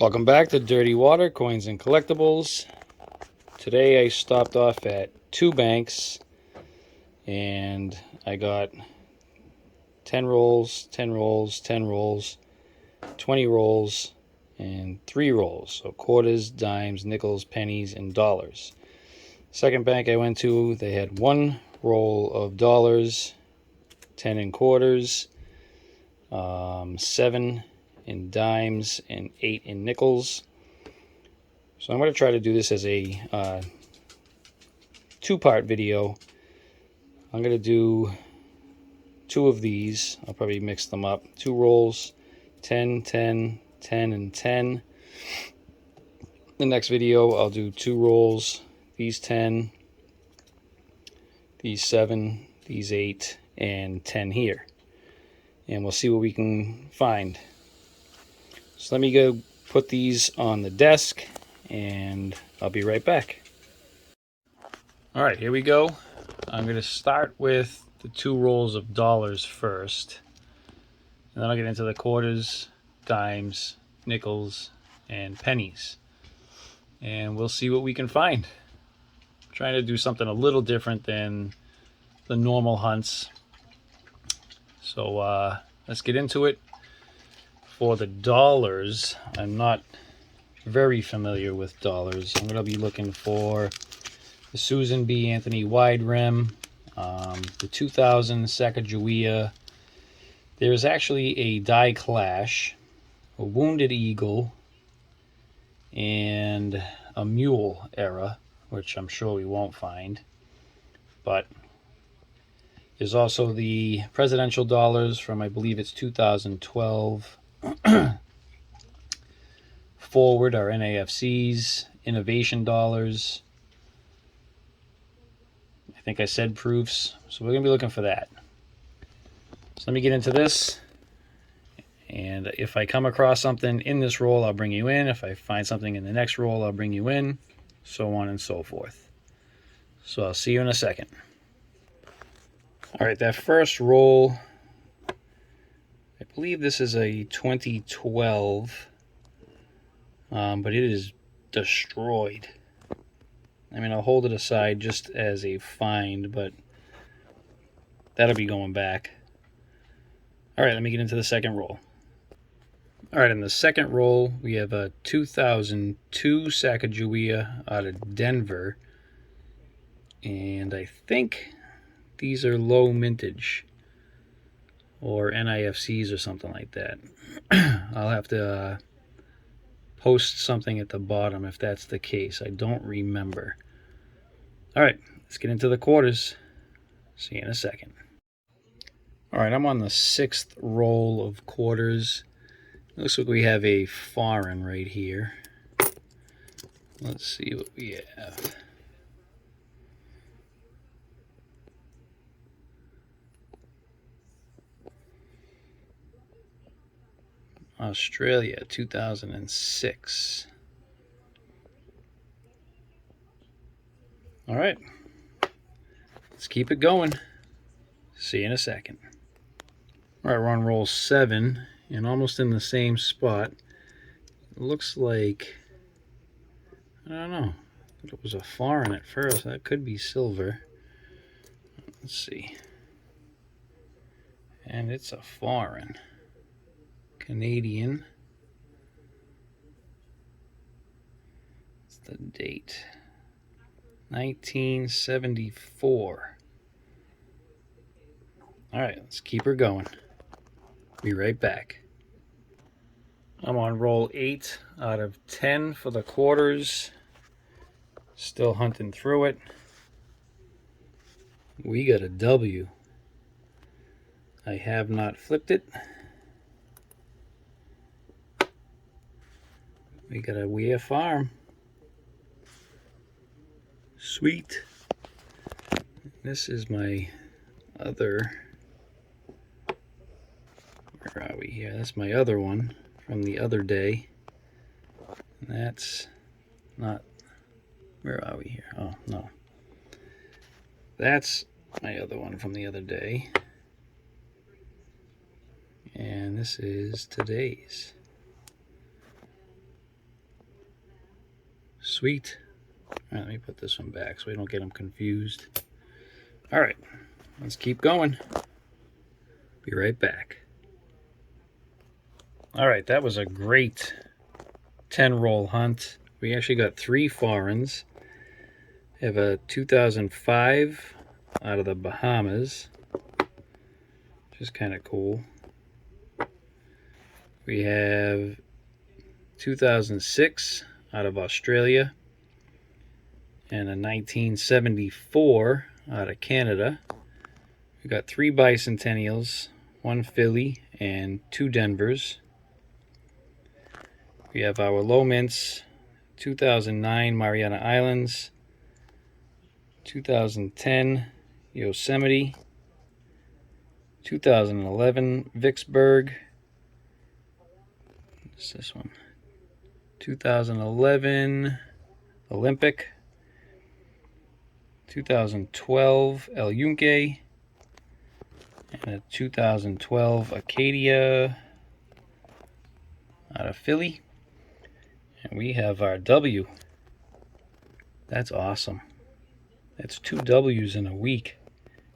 Welcome back to Dirty Water, Coins and Collectibles. Today I stopped off at two banks and I got 10 rolls, 10 rolls, 10 rolls, 20 rolls, and 3 rolls. So quarters, dimes, nickels, pennies, and dollars. Second bank I went to, they had 1 roll of dollars, 10 in quarters, 7 in dimes, and 8 in nickels. So I'm going to try to do this as a two-part video. I'm going to do 2 of these. I'll probably mix them up. 2 rolls, 10, 10, 10, and 10. The next video I'll do 2 rolls, these 10, these 7, these 8, and 10 here. And we'll see what we can find. So let me go put these on the desk and I'll be right back. Alright, here we go. I'm going to start with the 2 rolls of dollars first. And then I'll get into the quarters, dimes, nickels, and pennies. And we'll see what we can find. I'm trying to do something a little different than the normal hunts. So let's get into it. For the dollars, I'm not very familiar with dollars. I'm going to be looking for the Susan B. Anthony wide rim, the 2000 Sacagawea. There's actually a Die Clash, a Wounded Eagle, and a Mule era, which I'm sure we won't find. But there's also the presidential dollars from, I believe it's 2012. Forward are NAFCs, innovation dollars. I think I said proofs, so we're going to be looking for that. So let me get into this, and if I come across something in this roll, I'll bring you in. If I find something in the next roll, I'll bring you in, so on and so forth. So I'll see you in a second. All right, that first roll, I believe this is a 2012, but it is destroyed. I mean, I'll hold it aside just as a find, but that'll be going back. All right, let me get into the second roll. All right, in the second roll, we have a 2002 Sacagawea out of Denver. And I think these are low mintage or NIFCs or something like that. I'll have to post something at the bottom if that's the case. I don't remember. All right, let's get into the quarters. See you in a second. All right, I'm on the 6th roll of quarters. Looks like we have a foreign right here. Let's see what we have. Australia, 2006. All right, let's keep it going. See you in a second. All right, we're on roll 7 and almost in the same spot. It looks like, I don't know, it was a foreign at first. That could be silver. Let's see. And it's a foreign. Canadian. It's the date. 1974. All right, let's keep her going. Be right back. I'm on roll 8 out of 10 for the quarters. Still hunting through it. We got a W. I have not flipped it. We got a Weir Farm. Sweet. This is my other, where are we here? That's my other one from the other day. That's not, where are we here? Oh, no. That's my other one from the other day. And this is today's. Sweet. All right, let me put this one back so we don't get them confused. All right, let's keep going. Be right back. All right, that was a great 10 roll hunt. We actually got 3 foreigns. We have a 2005 out of the Bahamas, which is kind of cool. We have 2006 out of Australia and a 1974 out of Canada. We got 3 bicentennials, 1 Philly, and 2 Denvers. We have our low mints, 2009 Mariana Islands, 2010 Yosemite, 2011 Vicksburg. What's this one? 2011 Olympic, 2012 El Yunque, and a 2012 Acadia out of Philly. And we have our W. That's awesome. That's 2 W's in a week.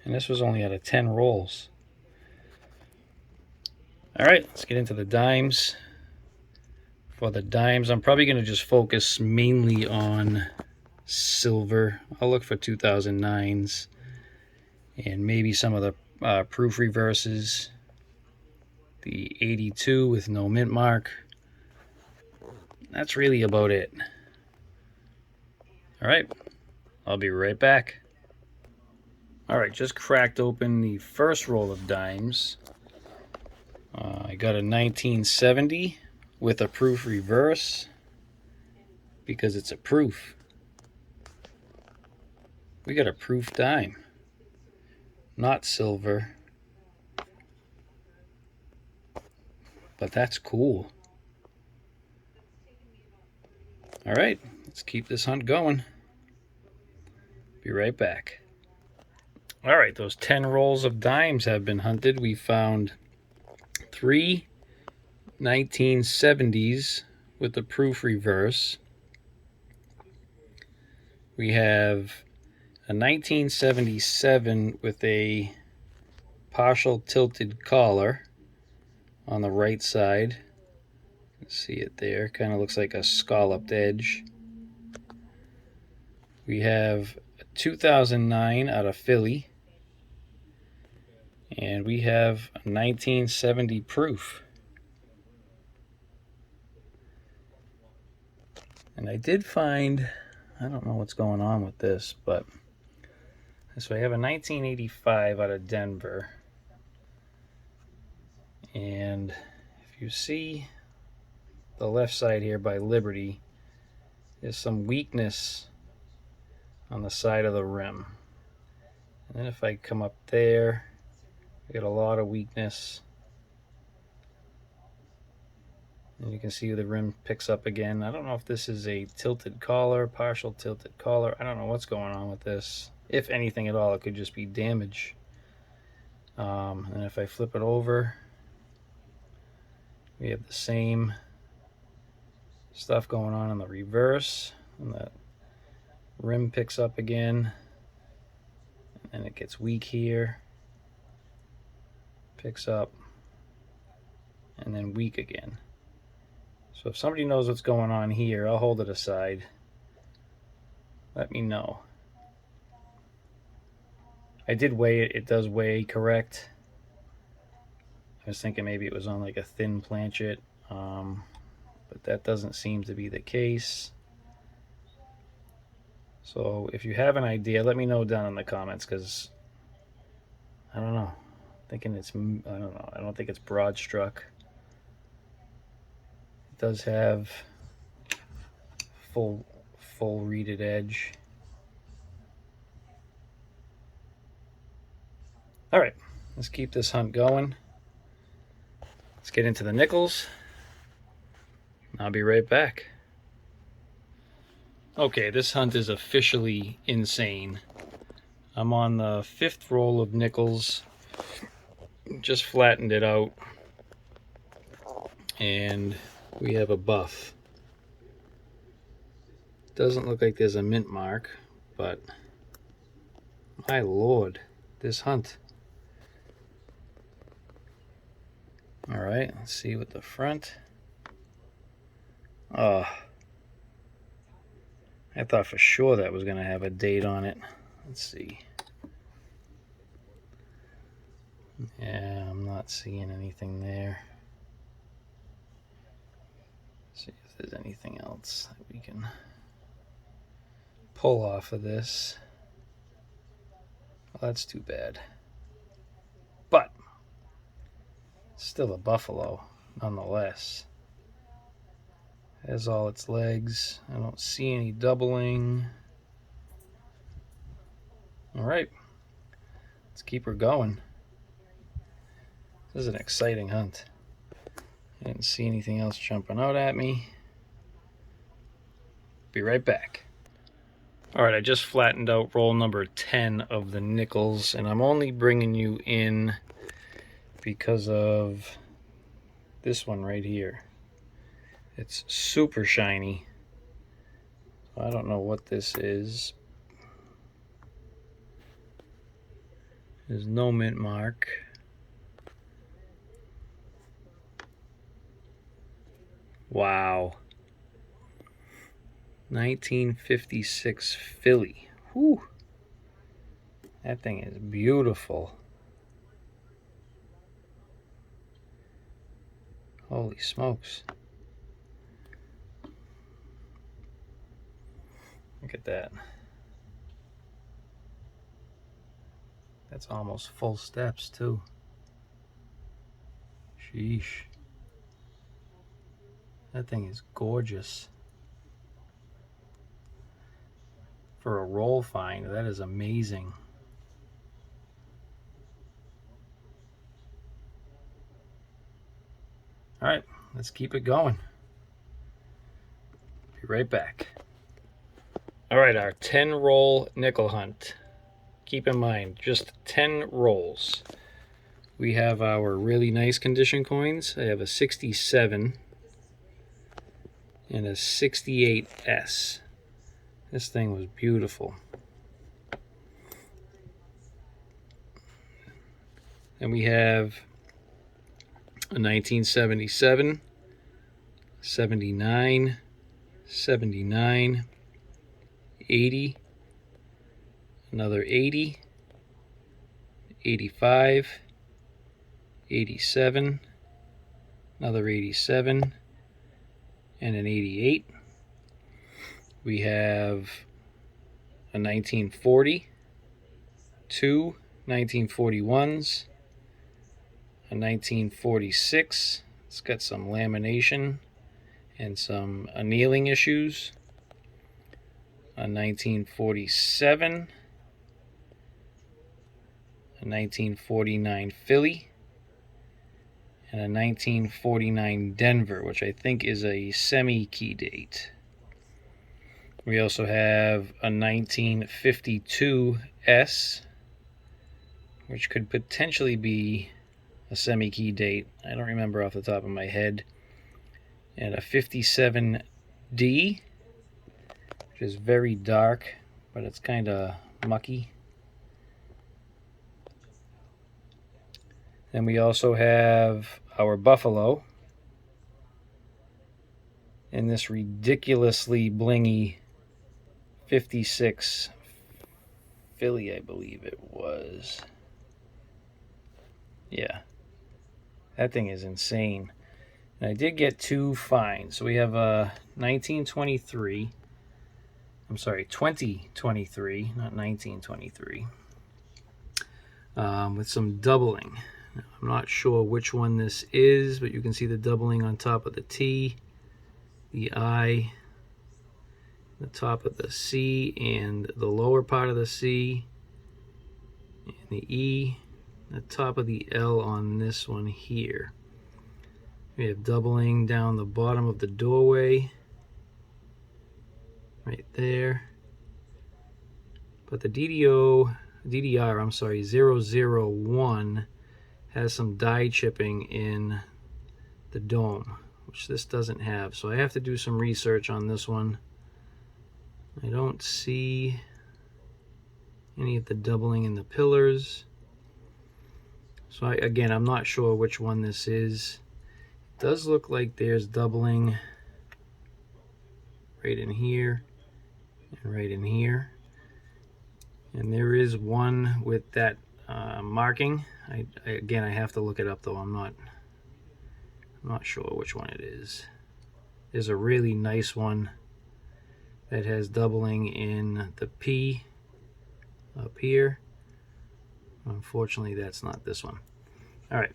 And this was only out of 10 rolls. All right, let's get into the dimes. For the dimes, I'm probably going to just focus mainly on silver. I'll look for 2009s and maybe some of the proof reverses. The 82 with no mint mark. That's really about it. All right, I'll be right back. All right, just cracked open the first roll of dimes. I got a 1970 with a proof reverse because it's a proof. We got a proof dime, not silver, but that's cool. All right, let's keep this hunt going. Be right back. All right, those 10 rolls of dimes have been hunted. We found 3 1970s with the proof reverse. We have a 1977 with a partial tilted collar on the right side. See it there, kind of looks like a scalloped edge. We have a 2009 out of Philly, and we have a 1970 proof. And I did find, I don't know what's going on with this, but so I have a 1985 out of Denver, and if you see the left side here by Liberty, there's some weakness on the side of the rim. And then if I come up there, I get a lot of weakness. And you can see the rim picks up again. I don't know if this is a tilted collar, partial tilted collar. I don't know what's going on with this. If anything at all, it could just be damage. And if I flip it over, we have the same stuff going on in the reverse. And that rim picks up again. And it gets weak here. Picks up. And then weak again. So if somebody knows what's going on here, I'll hold it aside. Let me know. I did weigh it. It does weigh correct. I was thinking maybe it was on like a thin planchet, but that doesn't seem to be the case. So if you have an idea, let me know down in the comments, because I don't know. Thinking it's, I don't know. I don't think it's broad struck. It does have full reeded edge. All right, let's keep this hunt going. Let's get into the nickels. I'll be right back. Okay, this hunt is officially insane. I'm on the 5th roll of nickels. Just flattened it out. And we have a buff. Doesn't look like there's a mint mark, but my lord, this hunt. All right, let's see what the front. Oh, I thought for sure that was going to have a date on it. Let's see. Yeah, I'm not seeing anything there. Let's see if there's anything else that we can pull off of this. Well, that's too bad. But still a buffalo, nonetheless. Has all its legs. I don't see any doubling. All right, let's keep her going. This is an exciting hunt. I didn't see anything else jumping out at me. Be right back. All right, I just flattened out roll number 10 of the nickels, and I'm only bringing you in because of this one right here. It's super shiny. I don't know what this is. There's no mint mark. Wow. 1956 Philly. Whew. That thing is beautiful. Holy smokes. Look at that. That's almost full steps too. Sheesh. That thing is gorgeous. For a roll find, that is amazing. All right, let's keep it going. Be right back. All right, our 10 roll nickel hunt. Keep in mind, just 10 rolls. We have our really nice condition coins. I have a 67 and a 68S. This thing was beautiful. And we have a 1977, 79, 79, 80, another 80, 85, 87, another 87, and an 88. We have a 1940, two 1941s, a 1946. It's got some lamination and some annealing issues. A 1947, a 1949 Philly, and a 1949 Denver, which I think is a semi-key date. We also have a 1952 S, which could potentially be a semi-key date. I don't remember off the top of my head. And a 57D, which is very dark, but it's kind of mucky. Then we also have our Buffalo in this ridiculously blingy 56 Philly, I believe it was. Yeah, that thing is insane. And I did get two finds. So we have a 2023, not 1923, with some doubling. Now, I'm not sure which one this is, but you can see the doubling on top of the T, the I, the top of the C, and the lower part of the C, and the E, the top of the L on this one here. We have doubling down the bottom of the doorway, right there. But the DDR, 001 has some die chipping in the dome, which this doesn't have. So I have to do some research on this one I don't see any of the doubling in the pillars. So again, I'm not sure which one this is. It does look like there's doubling right in here and right in here. And there is one with that marking. Again, I have to look it up though. I'm not sure which one it is. There's a really nice one that has doubling in the P up here. Unfortunately, that's not this one. All right,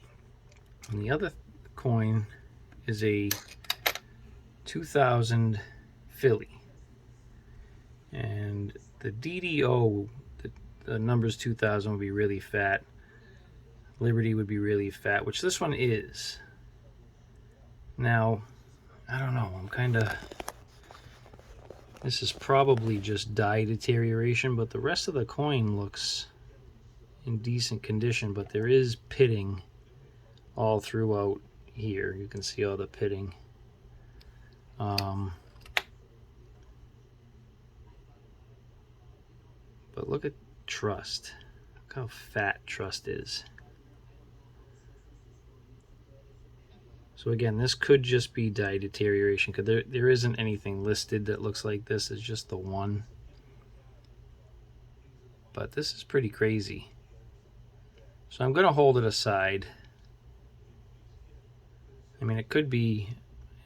and the other coin is a 2000 Philly, and the DDO, the numbers 2000 would be really fat. Liberty would be really fat, which this one is. Now, I don't know, this is probably just die deterioration, but the rest of the coin looks in decent condition, but there is pitting all throughout here. You can see all the pitting. But look at Trust. Look how fat Trust is. So again, this could just be die deterioration, because there isn't anything listed that looks like this. It's just the one. But this is pretty crazy. So I'm going to hold it aside. I mean, it could be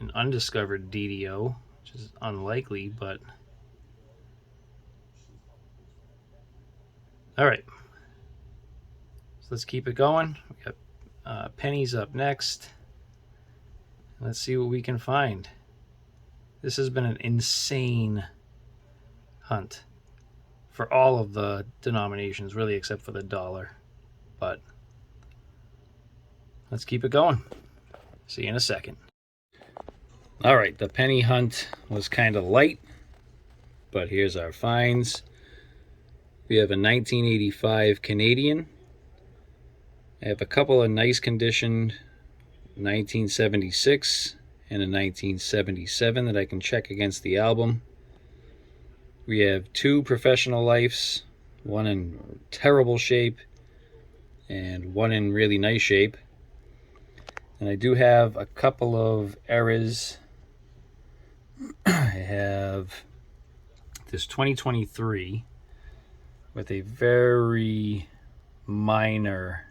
an undiscovered DDO, which is unlikely, but... All right. So let's keep it going. We got pennies up next. Let's see what we can find. This has been an insane hunt for all of the denominations, really, except for the dollar. But let's keep it going. See you in a second. All right, the penny hunt was kind of light, but here's our finds. We have a 1985 Canadian. I have a couple of nice condition 1976 and a 1977 that I can check against the album. We have two professional lifes, one in terrible shape and one in really nice shape. And I do have a couple of errors. I have this 2023 with a very minor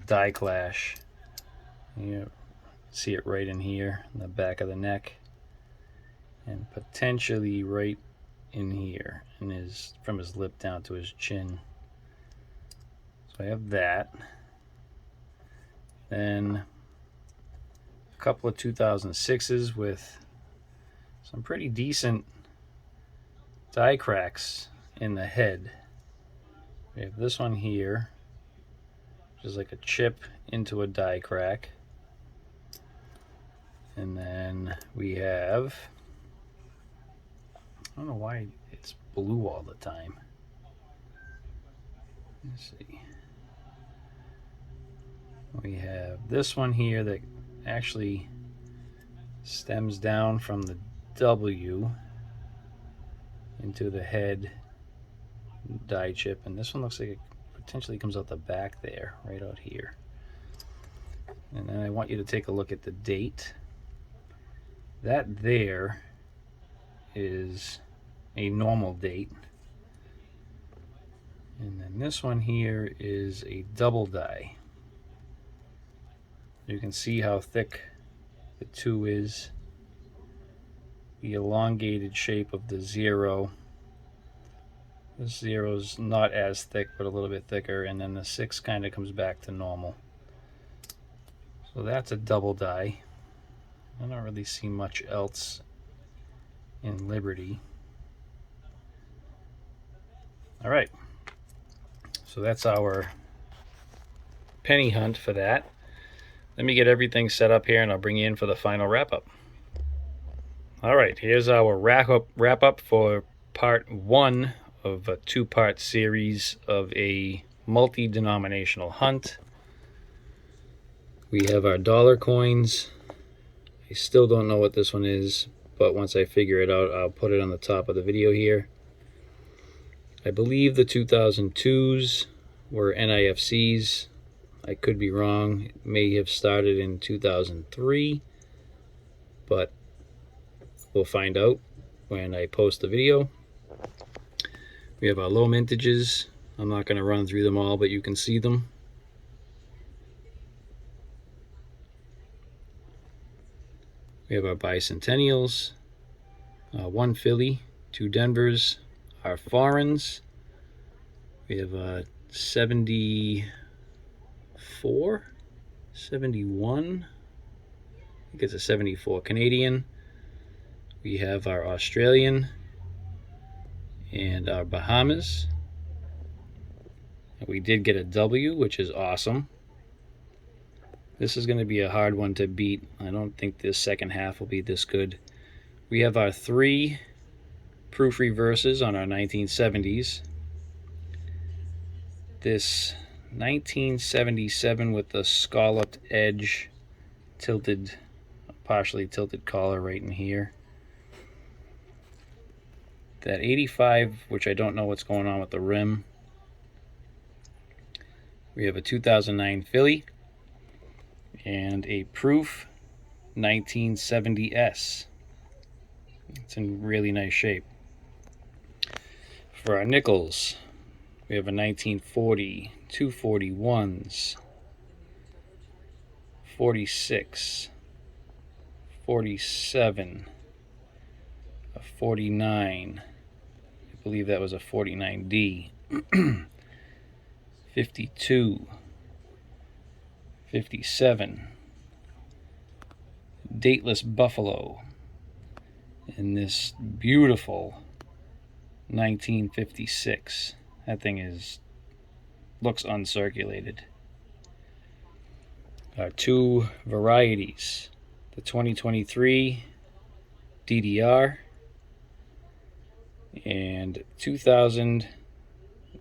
die clash. You see it right in here in the back of the neck, and potentially right in here, and from his lip down to his chin. So I have that. Then a couple of 2006s with some pretty decent die cracks in the head. We have this one here, which is like a chip into a die crack. And then we have, I don't know why it's blue all the time. Let's see. We have this one here that actually stems down from the W into the head die chip, and this one looks like it potentially comes out the back there, right out here. And then I want you to take a look at the date. That there is a normal date, and then this one here is a double die. You can see how thick the 2 is, the elongated shape of the 0. The 0 is not as thick, but a little bit thicker, and then the 6 kind of comes back to normal. So that's a double die. I don't really see much else in Liberty. All right, so that's our penny hunt for that. Let me get everything set up here, and I'll bring you in for the final wrap-up. All right, here's our wrap-up for part 1 of a 2-part series of a multi-denominational hunt. We have our dollar coins. I still don't know what this one is, but once I figure it out, I'll put it on the top of the video here. I believe the 2002s were NIFCs. I could be wrong. It may have started in 2003, but we'll find out when I post the video. We have our low mintages. I'm not going to run through them all, but you can see them. We have our bicentennials, 1 Philly, 2 Denvers, our foreigns. We have 74, 71, I think it's a 74 Canadian. We have our Australian and our Bahamas. We did get a W, which is awesome. This is going to be a hard one to beat. I don't think this second half will be this good. We have our 3 proof reverses on our 1970s. This 1977 with the scalloped edge, tilted, partially tilted collar right in here. That 85, which I don't know what's going on with the rim. We have a 2009 Philly and a proof 1970S. It's in really nice shape. For our nickels, we have a 1940, 241s, 46, 47, a 49, I believe that was a 49D, 52, 57, dateless buffalo, and this beautiful 1956. That thing looks uncirculated. Our 2 varieties, the 2023 DDR and 2000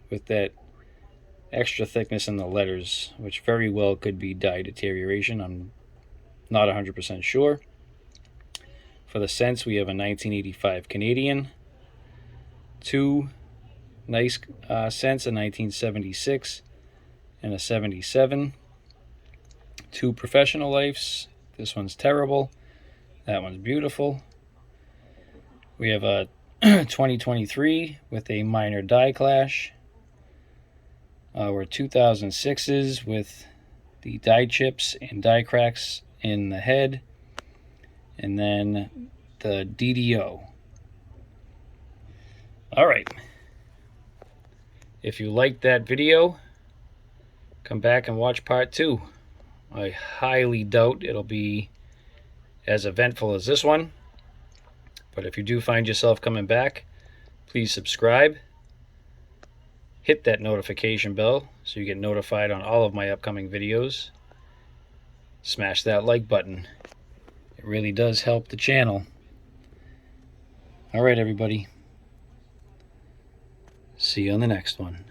with that extra thickness in the letters, which very well could be dye deterioration. I'm not 100% sure. For the cents, we have a 1985 Canadian, 2 nice cents, a 1976 and a 77. 2 professional lives. This one's terrible. That one's beautiful. We have a 2023 with a minor die clash. Our 2006s with the die chips and die cracks in the head. And then the DDO. All right. If you liked that video, come back and watch part 2. I highly doubt it'll be as eventful as this one. But if you do find yourself coming back, please subscribe. Hit that notification bell so you get notified on all of my upcoming videos. Smash that like button. It really does help the channel. All right, everybody. See you on the next one.